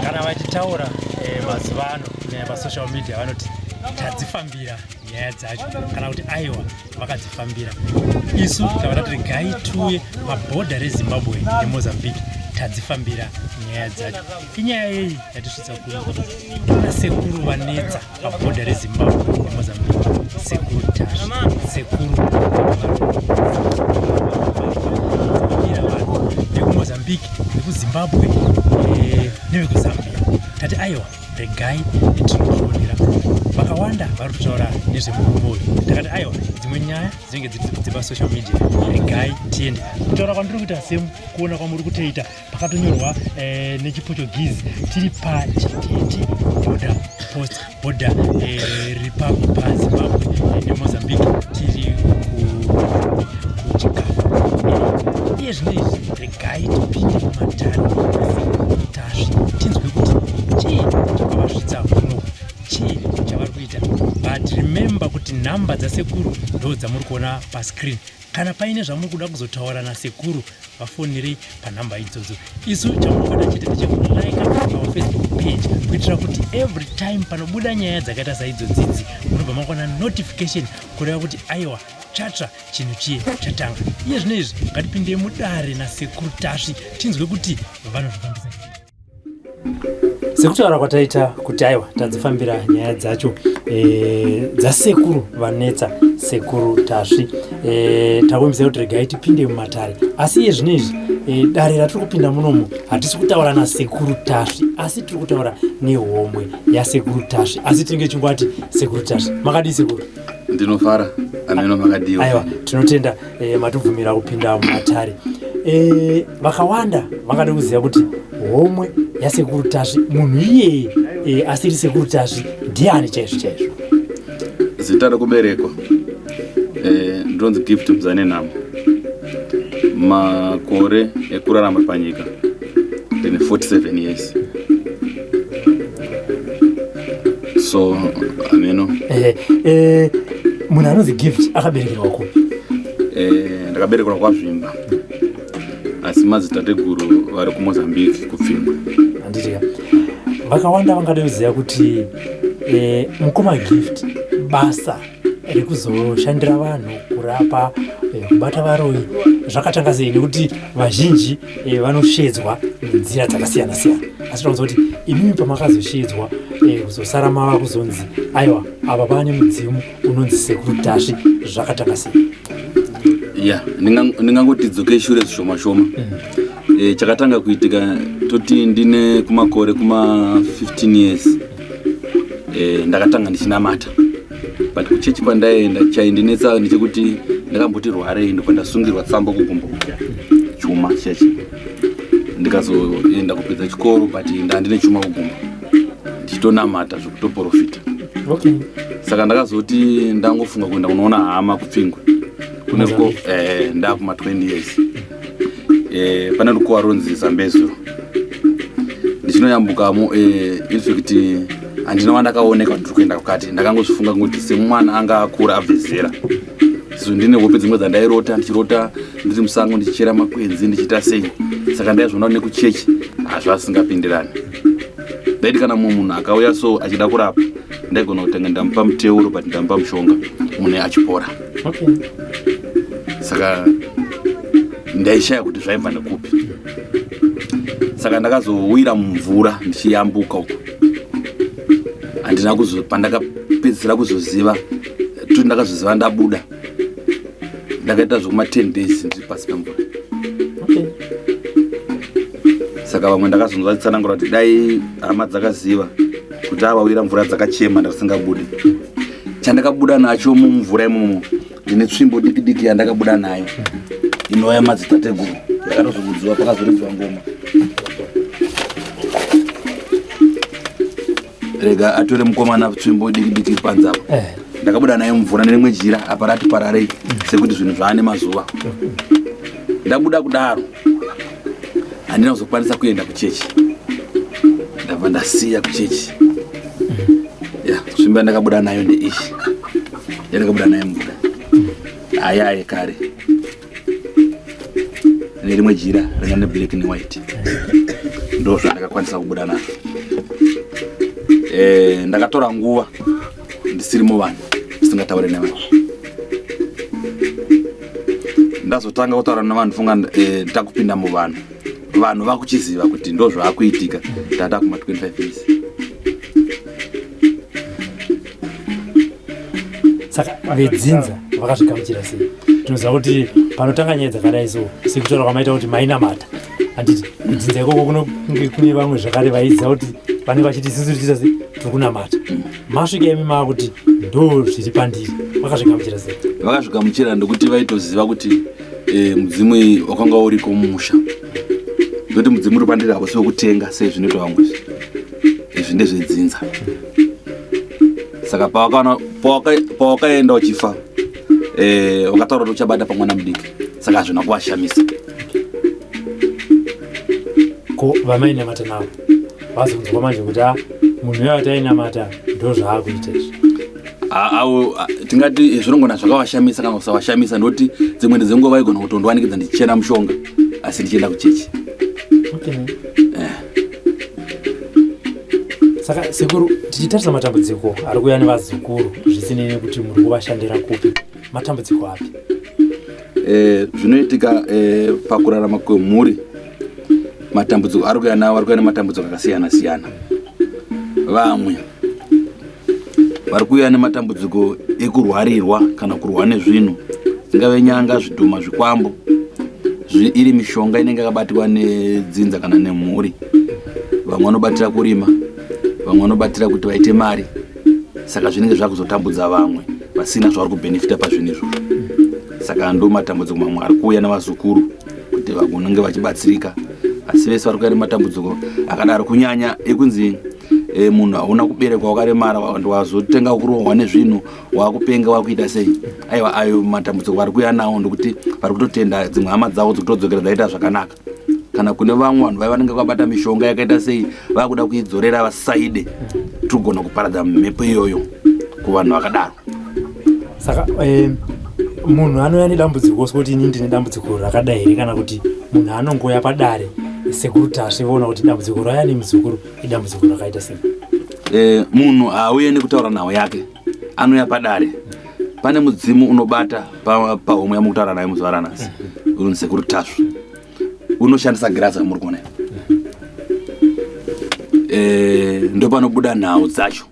kana vachitaura mazuva ano pasocial media vanoti tadzifambira nyaya dzacho kana kuti aiwa vakadzifambira. Isu tavada kuti regai tuye pabhodha reZimbabwe neMozambique tadzifambira nyaya dzacho. Inyaya yei yatisvitsa kuno tona sekuru vanetsa pabhodha reZimbabwe neMozambique. Sekuru Tashi, sekuru vekuMozambique, vekuZimbabwe nevekuzambia. Tati aiwa regai tinoonera vakawanda vari kutaura nezvemurumoyo. Takati aiwa dzimwe nyaya dzinenge dzipa social media regai tiende. Kutaura kwandiri kuita kuona kwamuri kutoita pakatonyorwa nechiportuguese tiri pachitete border post border ripa paZimbabwe neMozambique tiri kuchikafa. Iye zvinezvi regai tipinde mumatare Tashi tinzwe kuti chii chakavasvitsa kuno, chii chavari kuita. But remember kuti nhamba dzasekuru ndo dzamuri kuona pascreen. Kana paine zvamuri kuda kuzotaura nasekuru vafonere panhamba idzodzo. Isu chamunofanira chete chekulike our Facebook page kuitira kuti every time panobuda nyaya dzakaita saidzodzi munobva makona notification kureva kuti aiwa chatsva chinhu chiye chatanga. Iye zvinezvi ngatipinde mudare nasekuru Tashi tinzwe kuti vanozvifambisa. Sekutaura kwataita kuti aiwa tadzifambira nyaya dzacho dzasekuru vanetsa sekuru Tashi. Takumbisa kuti regai tipinde mumatare. Asi iye zvinezvi dare ratiri kupinda munomu hatisi kutaura nasekuru Tashi asi tiri kutaura nehomwe yasekuru Tashi. Asi tinge chingwati sekuru Tashi makadii sekuru? Ndinofara ameno makadiwa. Aiwa tinotenda matubvumira kupinda mumatare. Vakawanda vangada kuziva kuti homwe yasekuru Tashi munhu iyeye asiri sekuru Tashi ndiani chaizvo chaizvo? Zita rekuberekwa ndonzi Gift Muzanenhamo. Makore ekurarama panyika ndine 47 years. So ameno munhu anonzi Gift akaberekerwa kupi? Ndakaberekerwa kwaZvimba asi madzitateguru vari kuMozambique kuPfingwe. Handitiya vakawanda vangada kuziva kuti mukoma Gift basa rekuzoshandira vanhu kurapa kubata varoyi zvakatanga sei? Nekuti vazhinji vanoshedzwa nenzira dzakasiyana siyana. Asi tinoziva kuti imimi pamakazoshedzwa kuzosara mava kuzonzi aiwa apa pane mudzimu unonzi sekuru Tashi zvakatanga sei? Ya ndingangoti dzoke shure zvishoma shoma. Chakatanga kuitika toti ndine kumakore kuma 15 years ndakatanga ndichinamata. But kuchechi kwandaenda chaindinetsa ndechekuti ndakamboti rware ndo pandasungirwa tsamba kugumbo chuma chechi. Ndikazoenda kupedza chikoro but ndandine chuma kugumbo ndichitonamata zvekutoprofita. Okay. Saka ndakazoti ndangofunga kuenda kunoona hama kuPfingwe kuneko ndakuma 20 years. Pane rukuwa ronzi Zambezuro ndichinoyambukamo infact handina wandakaoneka ndiri kuenda kukati. Ndakangozvifunga kuti semwana anga akura abve zera. So ndine hope dzimwe dzandairota ndichirota ndiri musango ndichichera makwenzi ndichiita sei. Saka ndaizvona nekuchechi hazvasingapindirani. Ndaiti kana munhu akauya so achida kurapa ndaigona kutenga ndamupa muteuro but ndamupa mushonga munhu achipora. Okay. Saka ndaishaya kuti zvaibva nekupi. Saka ndakazowira mumvura ndichiyambuka uko. Handina pandakapedzisira kuzoziva kuti ndakazoziva ndabuda. Ndakaita zvokuma 10 days ndiri pasi pemvura. Okay. Saka vamwe ndakazonzwa tsanangura kuti dai hama dzakaziva kuti avawira mvura dzakachema ndasingabudi. Chandakabuda nacho mumvura imomo ndine tsvimbo diki diki yandakabuda nayo inouya madzitateguru. Ndakatozokudziwa pakazoridzwa ngoma. Rega atore mukomana tsvimbo diki diki panzapa. Ndakabuda nayo mvura nerimwe jira aparati pararei sekuti zvinhu zvaane mazuva. Ndabuda kudaro handina kuzokwanisa kuenda kuchechi. Ndabva ndasiya kuchechi. Tsvimbo yandakabuda nayo ndeishi yandakabuda nayo mvura ayaye kare nerimwe jira ringa neblack and white. ndo zvandakakwanisa kubuda nazvo. Ndakatora nguva ndisiri muvanhu ndisingataure nevanhu. Ndazotanga kutaura nevanhu funga ndakupinda muvanhu. Vanhu vakuchiziva kuti ndo zvaakuitika tata kuma 25 years. Saka vedzinza vakazvigamuchira sei? Tinoziva kuti panotanga nyaya dzakadai so sekutaura kwamaita kuti mainamata. Handiti kudzinza ikoko kune vamwe zvakare vaiziva kuti vanenge vachiti isusu tichiita sei tirikunamata. Masvika imi maakuti ndo zviri pandiri. Vakazvigamuchira sei? Vakazvigamuchira ndekuti vaitoziva kuti mudzimu wakanga uriko mumusha. Kuti mudzimu uri pandiri apo sekutenga sei zvinoita vamwe. Izvi ndezvedzinza. Saka pawakaenda uchifa wakataura kuti uchabata pamwana mudiki. Saka hazvina kuvashamisa. Ko vamainamata navo vazonzwa manje kuti munhu uyo atainamata ndo zvaakuita izvi. Tingati zvinongona zvakavashamisa kana kusavashamisa ndokuti dzimwe dzenguva vaigona kutondowanikidza ndichichena mushonga asi ndichienda kuchechi. Saka Sekuru, tichitarisa matambudziko ari kuuya nevazukuru zvisinei kuti muri kuvashandira kupi, matambudziko api? Zvinoitika pakurarama kwemhuri, matambudziko ari kuuya nawo, ari kuuya nematambudziko akasiyana siyana. Vamwe vari kuuya nematambudziko ekurwarirwa kana kurwa nezvinhu, dzingave nyanga, zvidhuma, zvikwambo, iri mishonga inenge yakabatirwa nedzinza kana nemhuri. Vamwe vanobatira kurima, vamwe vanobatira kuti vaite mari. Saka zvinenge zvakuzotambudza vamwe vasina zvavari kubenefita pazvinhu izvozvo. Saka ndo matambudziko mamwe ari kuuya navazukuru kuti vanenge vachibatsirika. Asi vese vari kuuya nematambudziko akadaro kunyanya ekunzi munhu hauna kuberekwa wakaremara wazotenga kurohwa nezvinhu wakupenga wakuita sei. Aiwa ayo matambudziko vari kuuya nawo ndokuti vari kutotenda dzimwe hama dzavo dzikutodzokera dzaita zvakanaka. Kana kune vamwe vanhu vanenge vakabata mishonga yakaita sei vakuda kuidzorera vasaide togona kuparadza mhepo iyoyo kuvanhu vakadaro. Saka munhu anouya nedambudziko sekuti ini ndine dambudziko rakadai here kana kuti munhu anongoya padare Sekuru tasviona kuti dambudziko raya nemuzukuru idambudziko rakaita sei? Munhu haauye nekutaura nawo yake, anouya padare. Pane mudzimu unobata pahomwe yamukutaura nayo muzuva ranhasi. Uri Sekuru Tasvu. Unoshandisa girasi amuri kuona. Ndo panobuda nhau dzacho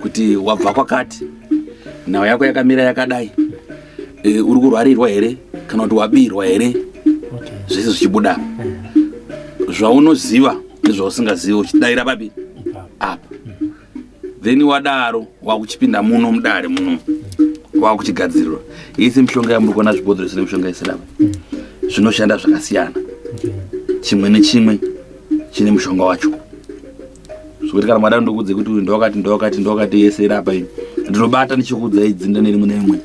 kuti wabva kwakati, nhau yako yakamira yakadai, uri kurwarirwa here kana kuti wabirwa here, zvese zvichibuda. Zvaunoziva nezvausingazivi uchidaira papi apa. Then wadaro wakuchipinda muno mudare muno wakuchigadzirirwa. Isi mishonga yamuri kuona zvibhodhoro zvine mishonga isidaba zvinoshanda zvakasiyana. Chimwe nechimwe chine mushonga wacho. Zvekuti kana mwada ndokudze kuti ndokati yese irapa iyi ndinobata ndichikudza idzinda nerimwe nerimwe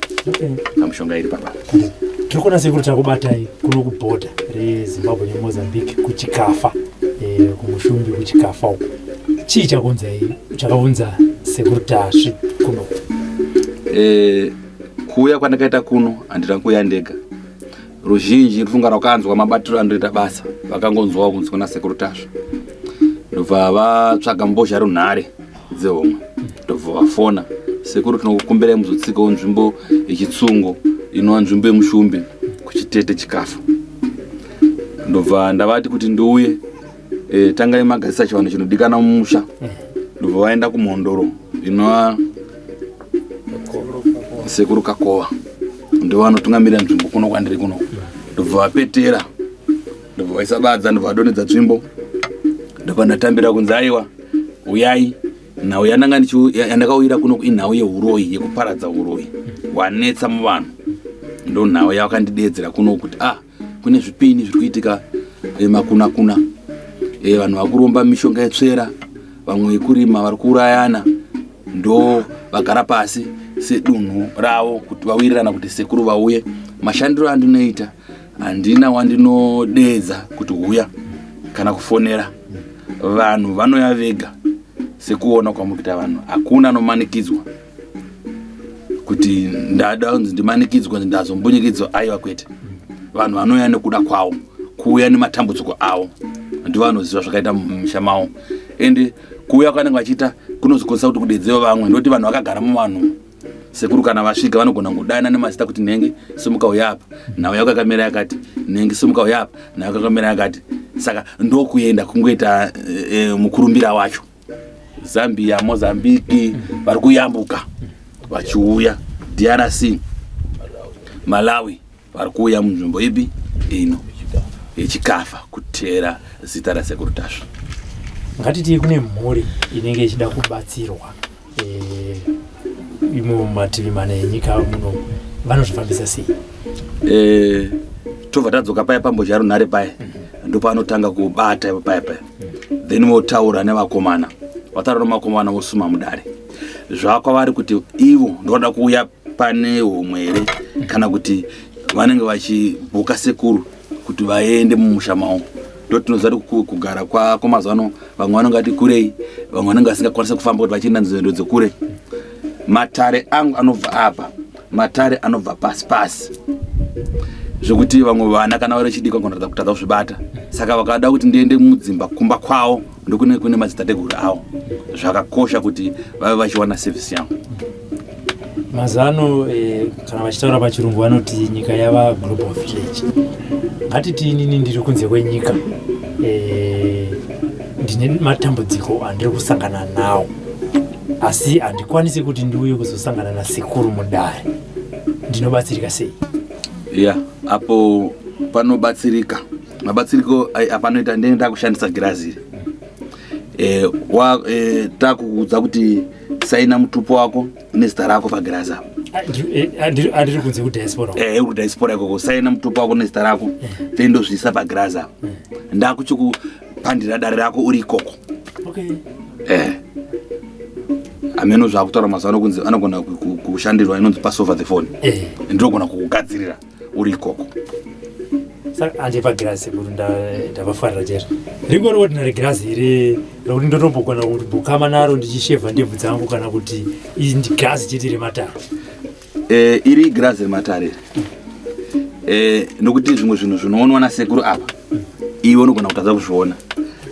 pamushonga iri papa. Tirikuona Sekuru takubatai kuno kubhodha reZimbabwe neMozambique kuchikafa, kumushumbi kuchikafa uko. Chii chakunza chakaunza Sekuru Tasvu kuno? Kuuya kwandakaita kuno handina kuuya ndega. Ruzhinji rufunga rwakanzwa mabatiro anoita basa vakangonzwawo kunzi kuna Sekuru Tasvu. Ndobva vatsvaga mbozha runhare dzehomwe. Ndobva vafona Sekuru tinokukumbirai muzotsikawo nzvimbo yechitsungo inova nzvimbo yemushumbi kuchitete chikafu. Ndobva ndavati kuti ndiuye tangai magadzisa chivanhu chinodikana mumusha. Ndobva vaenda kumhondoro inova Sekuru Kakova. Ndo vanotungamirira nzvimbo kuno kwandiri kuno. Ndobva vapetera, ndobva vaisa badza, ndobva vadonedza tsvimbo. Ndobva ndatambira kunzi aiwa uyai nhau yandakauyira kuno inhau yeuroi, yekuparadza uroi wanetsa muvanhu. Ndo nhau yakandidedzera kuno kuti kune zvipini zviri kuitika makuna kuna. Vanhu vakuromba mishonga yetsvera, vamwe yekurima vari kuurayana. Ndo vagara pasi sedunhu ravo kuti vawirirana kuti Sekuru vauye. Mashandiro andinoita handina wandinodedza kuti uya kana kufonera. Vanhu vanoya vega sekuona kwamuri kuita vanhu. Hakuna anomanikidzwa kuti ndada kunzi ndimanikidzwa ndazombunyikidzwa aiwa kwete. Vanhu vanoya nekuda kwavo, kuuya nematambudziko avo. ndivanoziva zvakaita mumisha mavo ende kuuya kwanenge vachiita kunozokonesa kuti kudedzewa vamwe ndoti vanhu vakagara muvanhu sekuru kana vasvika vanogona kudana nemazita kuti nhengi simuka uya apa nawe yakakamira yakati nhengi simuka uya apa nawe yakakamira yakati saka ndokuenda kungoita mukurumbira wacho Zambia Mozambique vari kuyambuka vachiuya DRC Malawi vari kuuya munzvimbo ipi ino yechikafa kutera zita rasekuru Tasvu. Ngatiti kune mhuri inenge ichida kubatsirwa imo mativi mana enyika muno vanozvifambisa sei? Tobva tadzoka paya pambozha runhare paya ndopanotanga kubata paya then votaura nevakomana vataura nemakomana vosuma mudare zvakwavari kuti ivo ndoda kuuya pane humwere kana kuti vanenge vachibhuka sekuru kuti vaende mumusha mavo ndotinoziva kuti kugara kwako mazano vamwe vanenge vati kurei vamwe vanenge vasingakwanisa kufamba kuti vachienda nzendo dzekure. Matare angu anobva apa matare anobva pasi zvokuti vamwe vana kana vari chidikwa kunatadza kutadza kuzvibata saka vakada kuti ndiende mudzimba kumba kwavo ndokune kune madzitateguru avo zvakakosha kuti vave vachiwana sevhisi yangu. Mazano kana vachitaura pachirungu vanoti nyika yava global village. Ngatiti inini ndiri kunze kwenyika ndine matambudziko andiri kusangana nawo asi handikwanisi kuti ndiuye kuzosangana nasekuru mudare ndinobatsirika sei? Apo panobatsirika mabatsiriko apanoita ndenda kushandisa girazi takuudza kuti saina mutupo wako nezita rako pagirazi apo andiri kunze kudiaspora kudiaspora ikoko saina mutupo wako nezita rako then ndozviisa pagirazi apo ndakuchikupandira dare rako uri ikoko. Ameno zvakutaura mazano kunzi anogona kushandirwa inonzi pass over the phone ndinogona kukugadzirira uri ikoko. Saka andipa girazi kuti ndavafarira chero ringori ordinary girazi iri rokuti ndotombogona kubhukama naro ndichishevha ndebvu dzangu kana kuti ndi girazi chete rematare? Iri girazi rematare nokuti zvimwe zvinhu zvinoonwa nasekuru apa iwe unogona kutadza kuzviona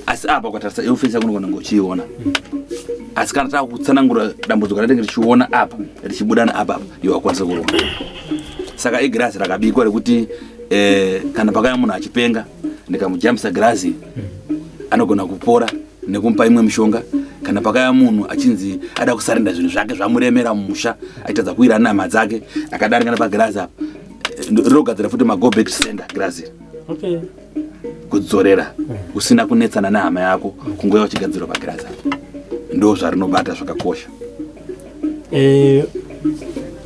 asi apa ukatarisa eofesi yako unogona ngochiiona asi kana takutsanangura dambudziko ratenge richiona apa richibuda naapa iwe wakwanisa kuona. Saka igirazi rakabikwa rekuti kana pakaya munhu achipenga ndikamujambisa girazi anogona kupora nekumupa imwe mishonga. Kana pakaya munhu achinzi ada kusarenda zvinhu zvake zvamuremera mumusha achitadza kuwira nhama dzake akadarikana pagirazi apa rinogadzira futi mago back to sender girazi kudzorera usina kunetsana nehama yako kungoya wachigadzirwa pagirazi apa ndo zvarinobata zvakakosha.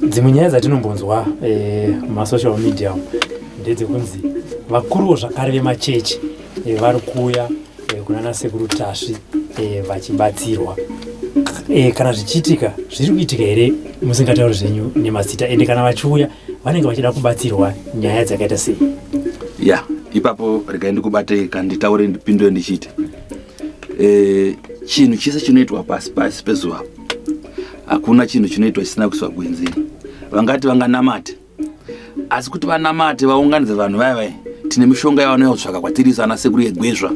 Dzimwe nyaya dzatinombonzwa mumasocial media ndedzekunzi vakuruwo zvakare vemachechi vari kuuya kunana sekuru Tasvu vachibatsirwa. Kana zvichiitika zviri kuitika here musingatauri zvenyu nemazita ende kana vachiuya vanenge vachida kubatsirwa nyaya dzakaita sei? Ipapo regai ndikubatei kana nditaure ndipindure ndichiti chinhu chese chinoitwa pasi pezuva hakuna chinhu chinoitwa chisina kuiswa gwenzini. Vangati vanganamate asi kuti vanamate vaunganidze vanhu vaya tine mishonga yavanoyotsvaka kwatirisa ana sekuru yegwezva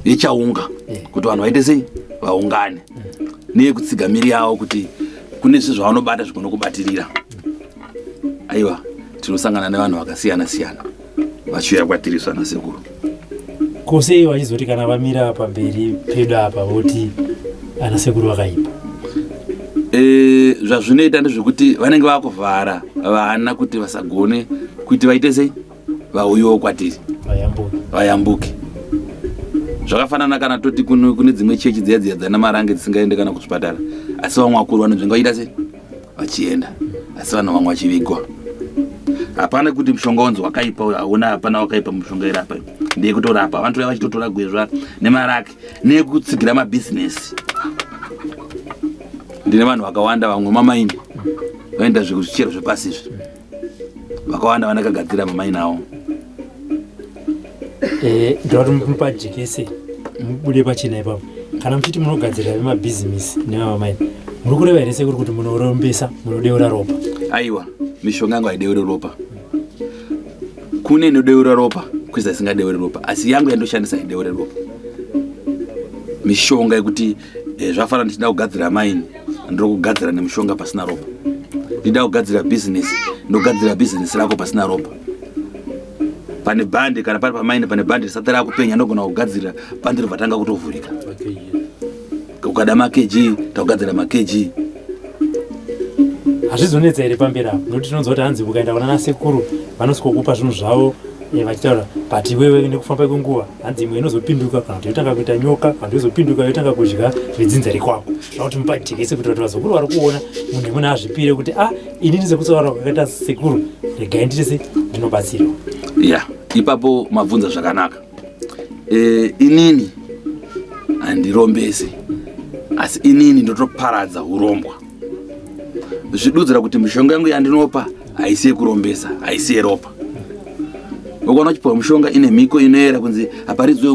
yechaunga kuti vanhu vaite sei vaungane neyekutsiga miri yavo kuti kune zvinhu zvavanobata zvigona kubatirira. Aiwa tinosangana nevanhu vakasiyana siyana vachiuya kwatiriswa ana sekuru. Kosei vachizoti kana vamira pamberi pedu apa voti ana sekuru vakaipa? Zvazvinoita ndezvekuti vanenge vakuvhara vana kuti vasagone kuti vaite sei vauyiwo kwatiri vayambuke. Zvakafanana kana toti kune dzimwe chechi dziya dzana marange dzisingaende kana kuzvipatara asi vamwe vakuru vanonzvenga vaita sei vachienda asi vanhu vamwe vachivigwa. Hapana kuti mushonga wanzi wakaipa hauna hapana wakaipa mushonga irapa ndeyekutorapa vantu vachitotora gwezva nemarake nekutsigira mabhizinesi. Ndine vanhu vakawanda vamwe mamaini vaenda zvichero zvepasi izvi vakawanda vanakagadzira mamaini avo. Ndoti mupajekese mubude pachena ipapo kana muchiti munogadzira vemabhizinesi nevamamaini muri kureva here sekuru kuti munorombesa munodeura ropa? Aiwa mishonga yangu haideuri ropa. Kune inodeura ropa kweza isingadeure ropa asi yangu yandoshandisa ideure ropa mishonga yekuti zvafana ndida kugadzira maini ndiri kugadzira nemishonga pasina ropa ndida kugadzira business ndogadzira business rako pasina ropa pane bhandi kana pari pamaini pane bhandi risati rakupenya ndogona kugadzira bhandi ribvatanga kutovhurika ukada makeji takugadzira makeji hazvizonetsa here pamberi apo nokuti tinonzwa kuti hanzi ukaenda kuna nasekuru vanosikokupa zvinhu zvavo vachitaura but iwewe nekufamba kwenguva hanzi imwe inozopinduka kana kuti yotanga kuita nyoka kana yozopinduka yotanga kudya zvedzinza rekwako zvakuti mupatikise kuti kuti vazukuru vari kuona munhu imwe azvipire kuti inini sekutsaura kwakaita sekuru regai nditese ndinobatsirwa ipapo mabvunza zvakanaka inini handirombese asi inini ndotoparadza urombwa zvidudzira kuti mishonga yangu yandinopa haisi yekurombesa haisi yeropa ukaona uchipiwa mushonga ine mhiko inoyera kunzi aparidzwe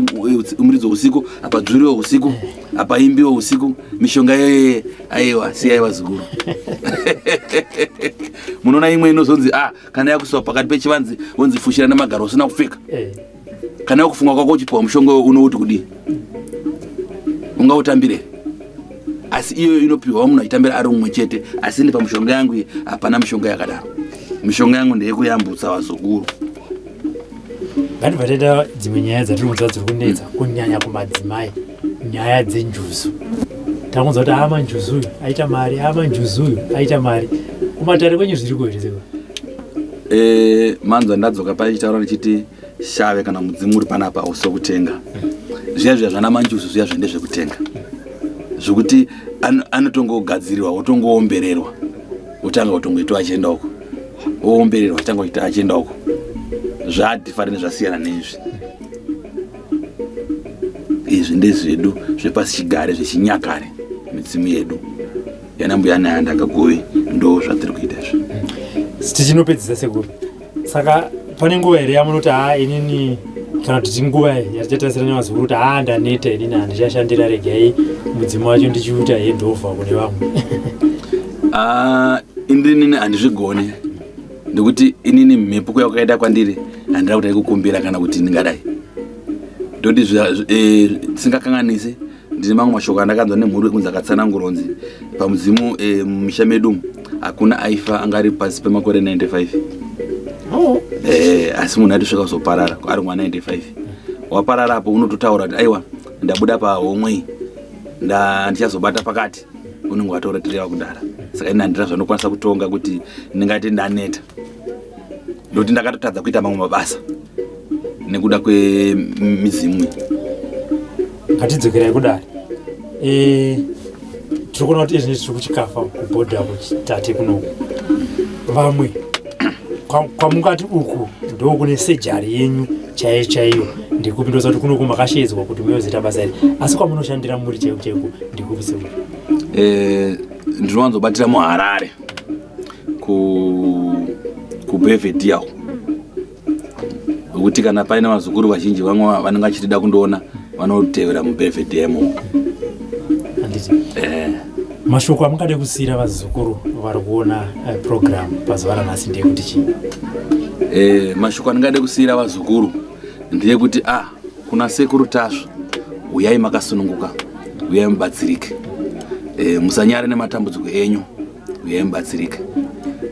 umuridzo usiku apadzvuriwe usiku apaimbiwe usiku mishonga iyoye aiwa siyai vazukuru munoona imwe inozonzi kana yakusiwa pakati pechivanzi wonzi fushira nemagaro usina kupfeka kana yakufunga kwako uchipiwa mushonga unouti kudii ungautambire asi iyo inopiwa munhu achitambira ari umwe chete asi ndi pamushonga yangu hapana mishonga yakadaro mishonga yangu ndeyekuyambutsa vazukuru ngatibvatenda dzimwe nyaya dzatiri kunzwa dziri kunetsa kunyanya kumadzimai nyaya dzenjuzu takunzwa kuti manjuzu uyu aita mari manjuzu uyu aita mari kumatare kwenyu zviri kuhwereseka manzwa ndadzoka paichitaura ndichiti shave kana mudzimu uri panapa usokutenga zviya zviya zvana manjuzu zviya zvende zvekutenga zvokuti anotongogadzirirwa wotongoombererwa utanga kutongoitwa achienda uko oombererwa atanga kuita achienda uko zvadhifareni zvasiyana neizvi izvi ndezvedu zvepasi chigare zvechinyakare midzimu yedu yanambuya naye ndakagovi ndo zvatiri kuita izvi tichinopedzisa sekuru saka pane nguva here yamunoti inini kana kuti nguva yatichatasira nevazukuru kuti ndaneta inini handichashandira regai mudzimu wacho ndichiuta ndobva kune vamwe inini handizvigone ndekuti inini mhepo kwayakaita kwandiri handira kuti aikukumbira kana kuti ndingadai ndoti tisingakanganise ndine mamwe mashoko andakanzwa nemhuri kunzi akatsananguronzi pamudzimu mumisha medu hakuna aifa angari pasi pemakore 95 asi munhu atisvika kuzoparara ari mwa 95 waparara apo unototaura kuti aiwa ndabuda pahomwe ndichazobata pakati unenge wataura tireva kudara saka ini handira zvanokwanisa kutonga kuti ndingati ndaneta ndokuti ndakatotadza kuita mamwe mabasa nekuda kwemidzimu ngatidzokerai kudari tiri kuona kuti izvi tiri kuchikafa kubhodha kuchitate kunoku vamwe kwamungati uku ndokune sejari yenyu chaiyo chaiyo ndikupi ndoza kuti kunoku makashedzwa kuti muyozoita basa iri asi kwamunoshandira muri chaiko chaiko ndikupi sekuru ndinowanzobatira muharare kubhevheti yawo ukuthi kana paine vazukuru vazhinji vamwe vanenge vachitida kundoona vanotevera mubhevheti yemo mashoko amungade kusiyira vazukuru vari kuona program pazuva ranhasi ndeyekuti chii mashoko andingade kusiyira vazukuru ndeyekuti kuna sekuru Tasvu uyai makasununguka uyai mubatsirike musanyare nematambudziko enyu uyai mubatsirike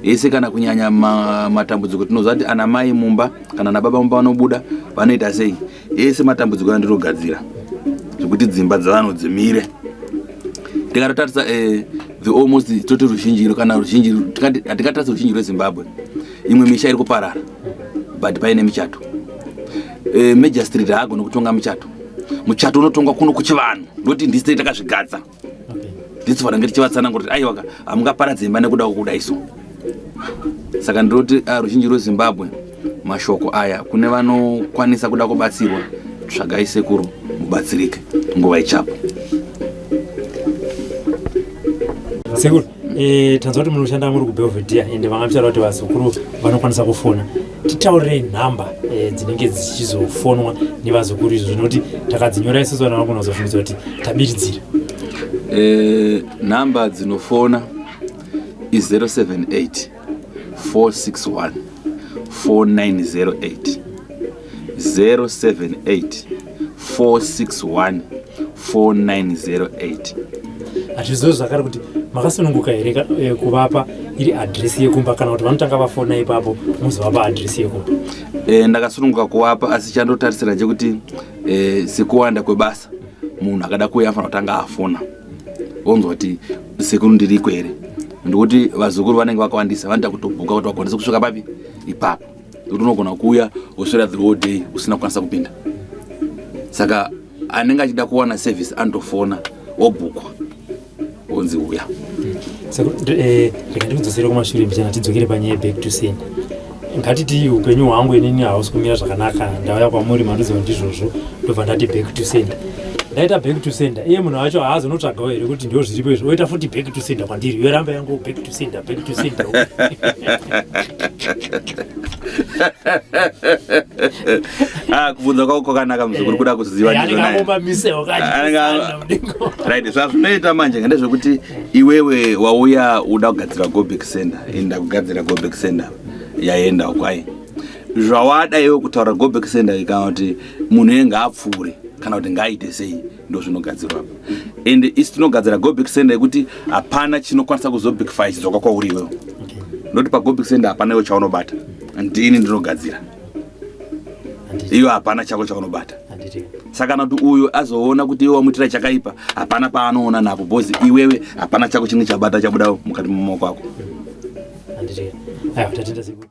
ese kana kunyanya matambudziko tinoziva kuti ana mai mumba kana na baba mumba vanobuda vanoita sei ese matambudziko andinogadzira zvekuti dzimba dzavanhu dzimire tikatotarisa the almost toti ruzhinji kana ruzhinji hatikatarisa ruzhinji rweZimbabwe imwe misha iri kuparara but paine michato Major Street haagone kutonga muchato unotongwa kuno kuchivanhu ndoti ndisite takazvigadza nditsifana ngetichivatsananga kuti aiwa hamungaparadze imba nekuda kwokudaiso saka ndinoti ruzhinji rweZimbabwe mashoko aya kune vanokwanisa kuda kubatsirwa tsvagai sekuru mubatsirike nguva ichapo sekuru tanzwa kuti munoshanda muri kubhelvedhia ende vanga mitaura kuti vazukuru vanokwanisa kufona titaurirei nhamba dzinenge dzichizofonwa nevazukuru izvo zvinoti takadzinyora isusu vana vanogona kuzofunidza kuti tabiridzira nhamba dzinofona i078 461 4908 078 461 4908. Atizvo zvakare kuti makasununguka here kuvapa iri adresi yekumba kana kuti vanotanga vafona ipapo muzovapa adresi yekumba? Ndakasununguka kuvapa, asi chandotarisira chekuti sekuwanda kwebasa munhu akada kuuya afana kutanga afona onzwa kuti Sekuru ndiriko here, ndikuti vazukuru vanenge vakawandisa vanoita kutobhuka kuti vakwanise kusvika papi ipapo, kuti unogona kuuya woswera the whole day usina kukwanisa kupinda. Saka anenge achida kuwana service andofona wobhukwa onzi uya. Reka ndikudzosere kumashure mbichana tidzokere panyaya back to sender. Ngatiti upenyu hwangu inini hausi kumira zvakanaka, ndauya kwamuri mandoziva ndizvozvo ndobva ndati back to sender. Ndaita back to sender, iye munhu wacho haazonotsvagawo here kuti ndio zviripo izvo, oita futi back to sender kwandiri, yoramba yangu back to sender, back to sender. Kubvunza kwako kwakanaka muzukuru, kuda kuziva ndizvo naye. Anenge misewo right, zvazvinoita manje ndezvekuti iwewe wauya uda kugadzira go back sender, enda kugadzira go back sender yaenda kwaye. Zvawada iwe kutaura go back sender kana kuti munhu enga apfuure kana kuti ngaite sei, ndo zvinogadzirwa apa. And isi tinogadzira go back sender yekuti hapana chinokwanisa kuzobackfire chidzoka kwauri iwewe. Ndoti pa go back sender hapana iwe chaunobata, ndini ndinogadzira, iyo hapana chako chaunobata. Saka kuti uyu azoona kuti iwe wamuitira chakaipa, hapana paanoona napo, bozi iwewe hapana chako chinenge chabata chabuda mukati mumaoko ako. Aiwa, tatenda Sekuru.